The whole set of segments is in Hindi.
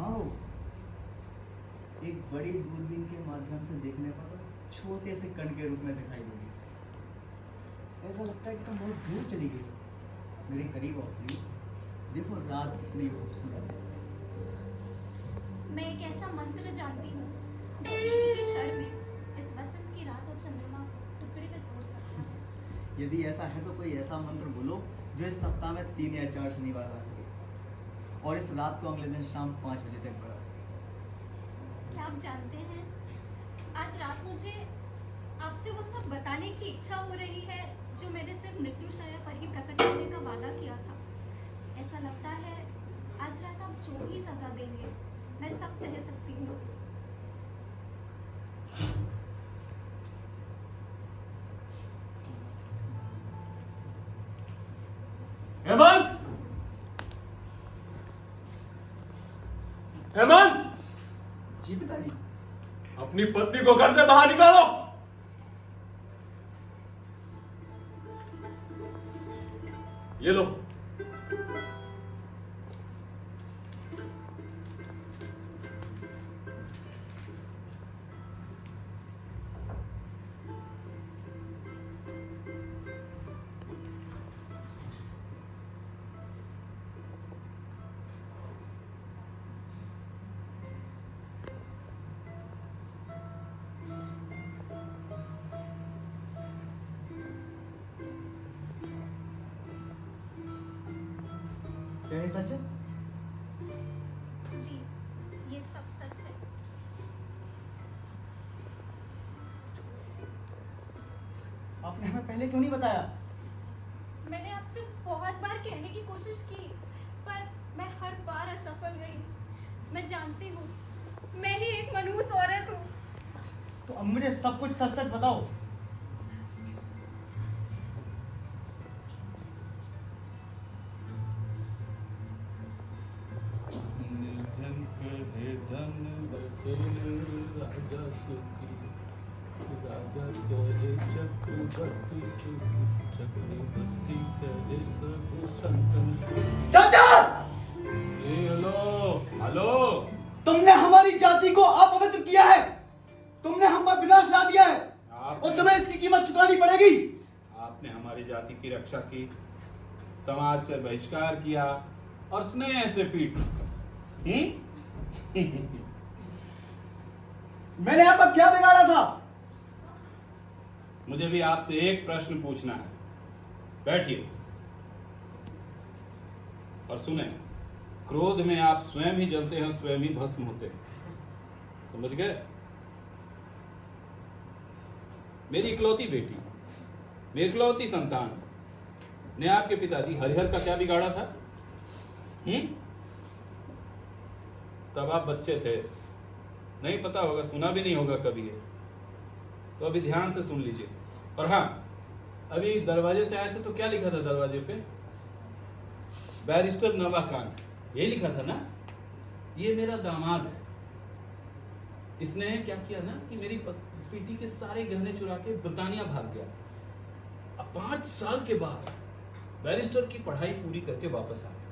आओ। एक बड़ी दूरबीन के माध्यम से देखने पर तो छोटे से कण के रूप में दिखाई दोगी। ऐसा लगता है कि तुम बहुत दूर चली गई। मेरे करीब आओ प्लीज। देखो रात कितनी खूबसूरत है। मैं एक ऐसा मंत्र जानती हूँ जो एक ही क्षण में इस बसंत की रात और चंद्रमा को टुकड़े में तोड़ सकता है। यदि ऐसा है तो कोई ऐसा मंत्र बोलो जो इस सप्ताह में 3 या 4 शनिवार आ सके और इस रात को अगले दिन शाम 5 बजे तक बढ़ा सके। क्या आप जानते हैं, आज रात मुझे आपसे वो सब बताने की इच्छा हो रही है जो मैंने सिर्फ मृत्युशैया पर ही प्रकट करने का वादा किया था। ऐसा लगता है आज रात आप जो भी सजा देंगे मैं सब सह सकती हूँ। हेमंत! हेमंत! जी पिताजी। अपनी पत्नी को घर से बाहर निकालो। ये लो। क्या ये सच है? जी, ये सब सच है। आपने हमें पहले क्यों नहीं बताया? मैंने आपसे बहुत बार कहने की कोशिश की पर मैं हर बार असफल रही। मैं जानती हूँ मैं ही एक मनहूस औरत हूँ। तो अब मुझे सब कुछ सच सच बताओ। चाचा! Hello hello. तुमने हमारी जाति को अपवित्र किया है। तुमने हम पर विनाश ला दिया है और तुम्हें इसकी कीमत चुकानी पड़ेगी। आपने हमारी जाति की रक्षा की, समाज से बहिष्कार किया और स्नेह से पीट। मैंने आपका क्या बिगाड़ा था? मुझे भी आपसे एक प्रश्न पूछना है। बैठिए और सुने। क्रोध में आप स्वयं ही जलते हैं, स्वयं ही भस्म होते हैं। समझ गए? मेरी इकलौती बेटी, मेरी इकलौती संतान ने आपके पिताजी हरिहर का क्या बिगाड़ा था? तब आप बच्चे थे, नहीं पता होगा, सुना भी नहीं होगा कभी ये। तो अभी ध्यान से सुन लीजिए। और हाँ, अभी दरवाजे से आए थे तो क्या लिखा था दरवाजे पे? बैरिस्टर नवाकांत, ये लिखा था ना? ये मेरा दामाद है। इसने क्या किया ना कि मेरी बेटी के सारे गहने चुरा के ब्रिटानिया भाग गया। अब 5 साल के बाद बैरिस्टर की पढ़ाई पूरी करके वापस आ गया।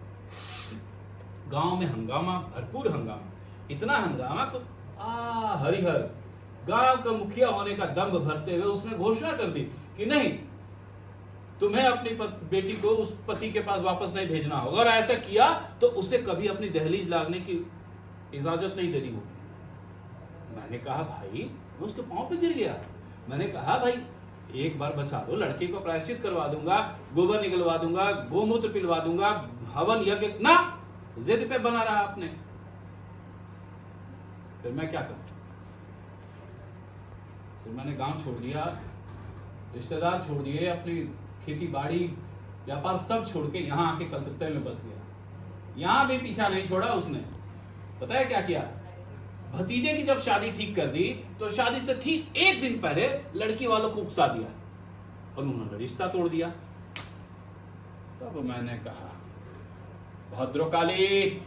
गांव में हंगामा, भरपूर हंगामा, इतना हंगामा को हरिहर गांव का मुखिया होने का दंभ भरते हुए उसने घोषणा कर दी कि नहीं, तुम्हें अपनी बेटी को उस पति के पास वापस नहीं भेजना होगा, और ऐसा किया तो उसे कभी अपनी दहलीज लागने की इजाजत नहीं देनी होगी। मैंने कहा भाई, मैं उसके पांव पे गिर गया। मैंने कहा भाई एक बार बचा लो, लड़के को प्रायश्चित करवा दूंगा, गोबर निकलवा दूंगा, गोमूत्र पिलवा दूंगा, हवन यज्ञ ना, जिद पे बना रहा आपने। फिर मैं क्या करूं? फिर मैंने गांव छोड़ दिया, रिश्तेदार छोड़ दिए, अपनी खेती बाड़ी व्यापार सब छोड़ के यहाँ आके कलकत्ते में बस गया। यहाँ भी पीछा नहीं छोड़ा उसने। पता है क्या किया? भतीजे की जब शादी ठीक कर दी तो शादी से ठीक 1 दिन पहले लड़की वालों को उकसा दिया और उन्होंने रिश्ता तोड़ दिया। तब मैंने कहा, भद्रकाली,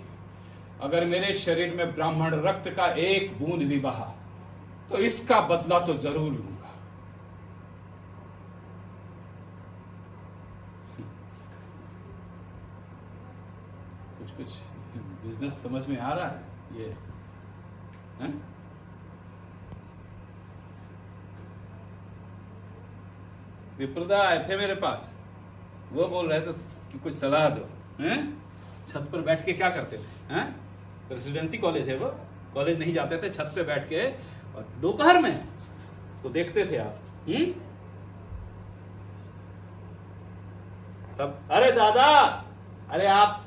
अगर मेरे शरीर में ब्राह्मण रक्त का एक बूंद भी बहा तो इसका बदला तो जरूर लूंगा। कुछ बिजनेस समझ में आ रहा है? ये हैं? विप्रदा आए थे मेरे पास, वो बोल रहे थे कि कुछ सलाह दो। हैं? छत पर बैठ के क्या करते थे? हैं? प्रेसिडेंसी कॉलेज है वो, कॉलेज नहीं जाते थे, छत पे बैठ के और दोपहर में इसको देखते थे आप। तब अरे दादा, अरे आप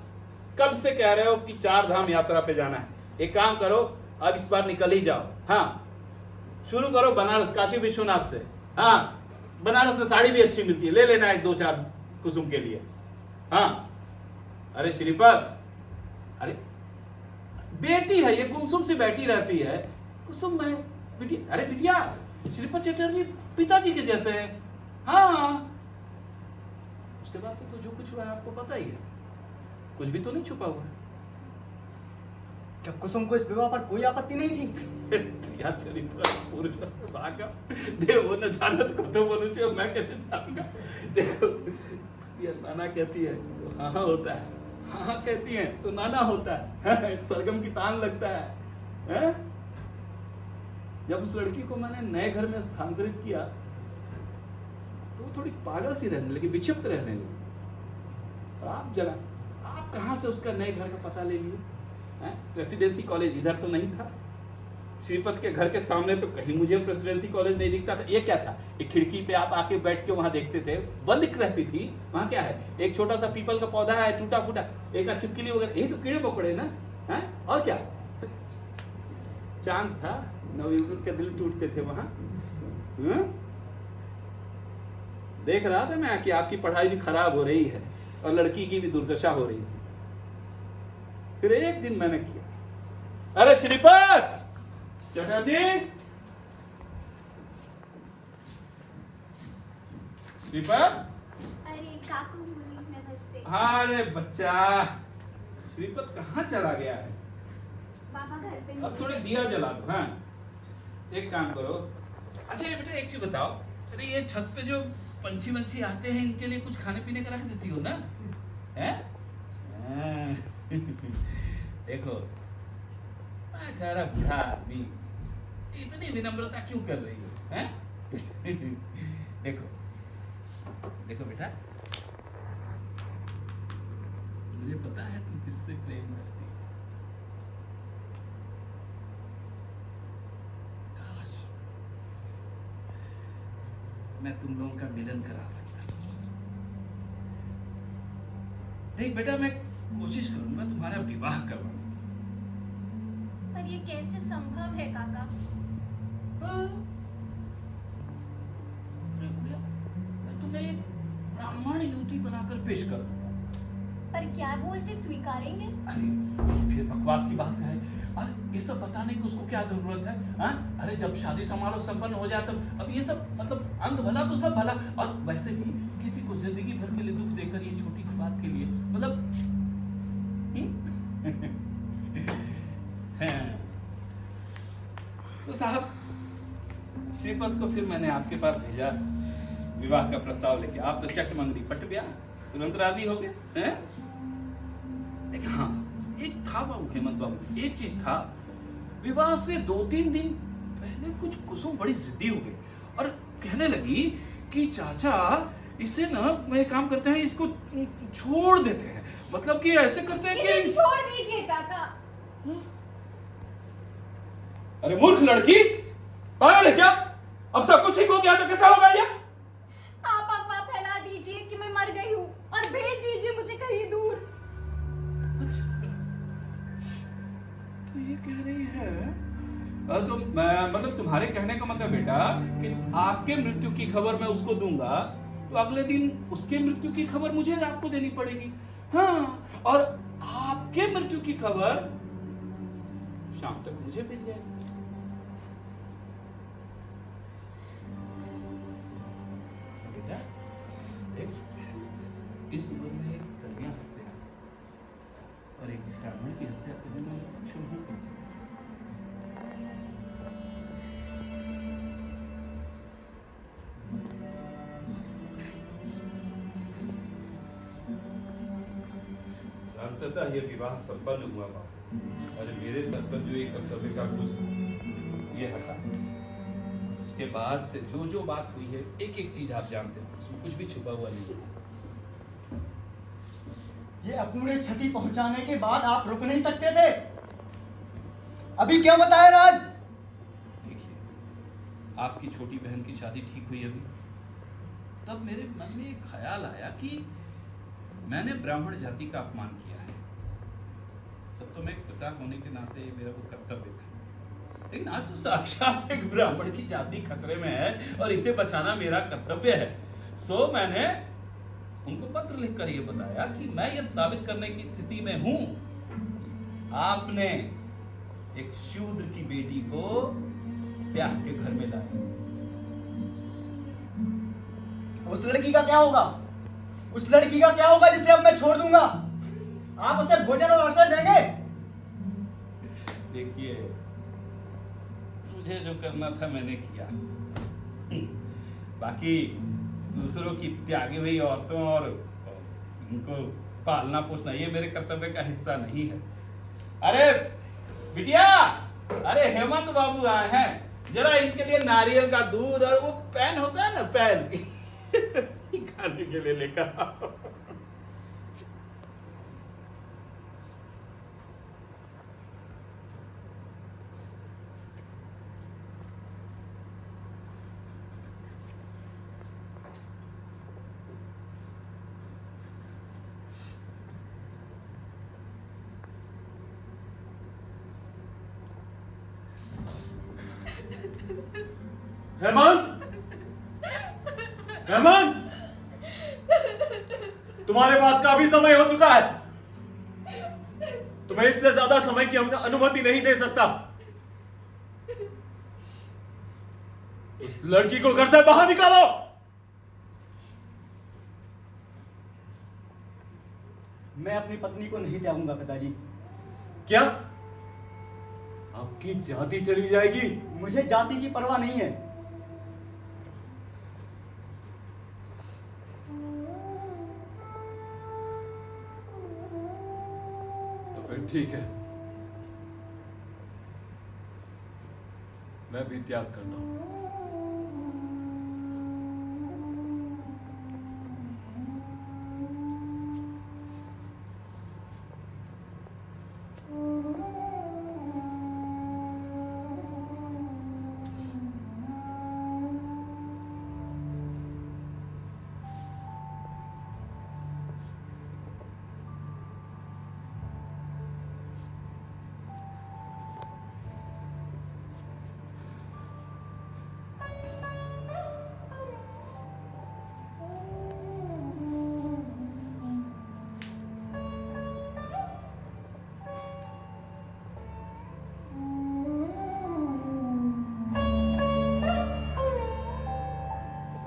कब से कह रहे हो कि 4 धाम यात्रा पे जाना है? एक काम करो, अब इस बार निकल ही जाओ। हाँ, शुरू करो बनारस, काशी विश्वनाथ से। हाँ, बनारस में साड़ी भी अच्छी मिलती है, ले लेना 1-2-4 कुसुम के लिए। हाँ, अरे श्रीपद, अरे बेटी है ये, गुमसुम से बैठी रहती है, कुसुम है बिटिया। अरे बिटिया, श्रीपद चटर्जी पिताजी के जैसे हैं। हाँ, उसके बाद से तो जो कुछ हुआ है आपको पता ही है, कुछ भी तो नहीं छुपा हुआ है। क्या कुसुम को इस विवाह पर कोई आपत्ति नहीं थी? या चरित्र पुरुष भागा देवो न जानत कतो मनुष्य, मैं कैसे जानूंगा? देखो, ये नाना कहती है तो हाँ हाँ होता है, हाँ हाँ कहती है तो नाना होता है। सरगम की तान लगता है? जब उस लड़की को मैंने नए घर में स्थानांतरित किया तो वो थोड़ी पागल सी रहने लगी, विक्षिप्त रहने लगी। और आप जरा, आप कहाँ से उसका नए घर का पता ले लिए? प्रेसिडेंसी कॉलेज इधर तो नहीं था, श्रीपद के घर के सामने तो कहीं मुझे प्रेसिडेंसी कॉलेज नहीं दिखता था। ये क्या था? एक खिड़की पे आप आके बैठ के वहां देखते थे, बंद रहती थी। वहां क्या है? एक छोटा सा पीपल का पौधा है, टूटा फूटा, एक छिपकली वगैरह, यही सब कीड़े पकड़े ना। है? और क्या? चांद था, नवयुवक के दिल टूटते थे वहां। देख रहा था मैं कि आपकी पढ़ाई भी खराब हो रही है और लड़की की भी दुर्दशा हो रही थी। फिर एक दिन मैंने किया, अरे श्रीपद चटर्जी, श्रीपद। अरे काकू नमस्ते। हाँ, अरे बच्चा, श्रीपद कहाँ चला गया है? बाबा घर पे अब थोड़े दिया जला दो। हाँ, एक काम करो। अच्छा ये बेटा एक चीज बताओ, अरे ये छत पे जो पंछी वंछी आते हैं, इनके लिए कुछ खाने पीने का रख देती हो ना? हैं? देखो, मैं कह रहा बूढ़ा आदमी, इतनी विनम्रता क्यों कर रही हो? हैं? देखो देखो बेटा, मुझे पता है तुम किससे प्रेम करती हो। काश मैं तुम लोगों का मिलन करा सकता। देख बेटा, मैं कोशिश करूंगा तुम्हारा विवाह करवाने की। पर ये कैसे संभव है काका? अरे गुड़िया, मैं तुम्हें एक ब्राह्मण युवती बनाकर पेश कर दूंगा। पर क्या वो इसे स्वीकारेंगे? अरे फिर बकवास की बात है। अरे ये सब बताने की उसको क्या जरूरत है? हाँ, अरे जब शादी समारोह संपन्न हो जाए तो अब ये सब मतलब अंत भला तो सब भला। और वैसे भी किसी को जिंदगी भर के लिए दुख देकर ये छोटी सी बात के लिए मतलब तो साहब, श्रीपद को फिर मैंने आपके पास भेजा विवाह का प्रस्ताव लेके। आप तो चट मंगनी पट गया, तुरंत राजी हो गए हैं? लेकिन हाँ, एक था बाबू, हेमंत बाबू, एक चीज था, विवाह से 2-3 दिन पहले कुछ कुसुम बड़ी जिद्दी हो गई और कहने लगी कि चाचा इसे ना, मैं काम करते हैं, इसको छोड़ देते हैं। मतलब कि ऐसे करते हैं कि छोड़ दीजिए काका। अरे मूर्ख लड़की, पागल है क्या? अब सब कुछ ठीक हो गया तो कैसा होगा ये? आप अफवाह फैला दीजिए कि मैं मर गई हूँ और भेज दीजिए मुझे कहीं दूर। तो ये कह रही है तो मतलब तुम्हारे कहने का मतलब बेटा कि आपके मृत्यु की खबर मैं उसको दूंगा तो अगले दिन उसके मृत्यु की खबर मुझे आपको देनी पड़ेगी। हाँ, और आपके मृत्यु की खबर शाम तक मुझे मिल जाएगी। बेटा देख, इस उम्र में एक कन्या हत्या और एक ब्राह्मण की हत्या करने में सक्षम हूं तुमसे। अंततः ये विवाह संपन्न हुआ बाबू। अरे मेरे मेरे सर पर जो एक कर्तव्य का बोझ ये हटा। उसके बाद से जो जो बात हुई है एक एक चीज आप जानते हैं, उसमें कुछ भी छुपा हुआ नहीं है। ये अपूर्ण क्षति पहुंचाने के बाद आप रुक नहीं सकते थे? अभी क्या बताया राज? देखिए, आपकी छोटी बहन की शादी ठीक हुई अभी, तब मेरे मन में एक ख्याल आया कि मैंने ब्राह्मण जाति का अपमान किया है। तब तो मैं पिता होने के नाते मेरा वो कर्तव्य था, लेकिन आज तो साक्षात एक ब्राह्मण की जाति खतरे में है और इसे बचाना मेरा कर्तव्य है। सो मैंने उनको पत्र लिखकर ये बताया कि मैं ये साबित करने की स्थिति में हूं कि आपने एक शूद्र की बेटी को ब्याह के घर में लाया। उस लड़की का क्या होगा? उस लड़की का क्या होगा जिसे अब मैं छोड़ दूंगा? आप उसे भोजन और आश्रय देंगे? देखिए, मुझे जो करना था मैंने किया। बाकी दूसरों की त्यागी हुई औरतों और उनको पालना पोसना ये मेरे कर्तव्य का हिस्सा नहीं है। अरे बिटिया, अरे हेमंत बाबू आए हैं, जरा इनके लिए नारियल का दूध और वो पैन होता है ना, पैन खाने के लिए लेकर आओ। हेमंत, हेमंत, तुम्हारे पास काफी समय हो चुका है। तुम्हें इससे ज्यादा समय की हम अनुमति नहीं दे सकता। उस लड़की को घर से बाहर निकालो। मैं अपनी पत्नी को नहीं त्यागूंगा पिताजी। क्या आपकी जाति चली जाएगी? मुझे जाति की परवाह नहीं है। तो फिर ठीक है, मैं भी त्याग करता हूं।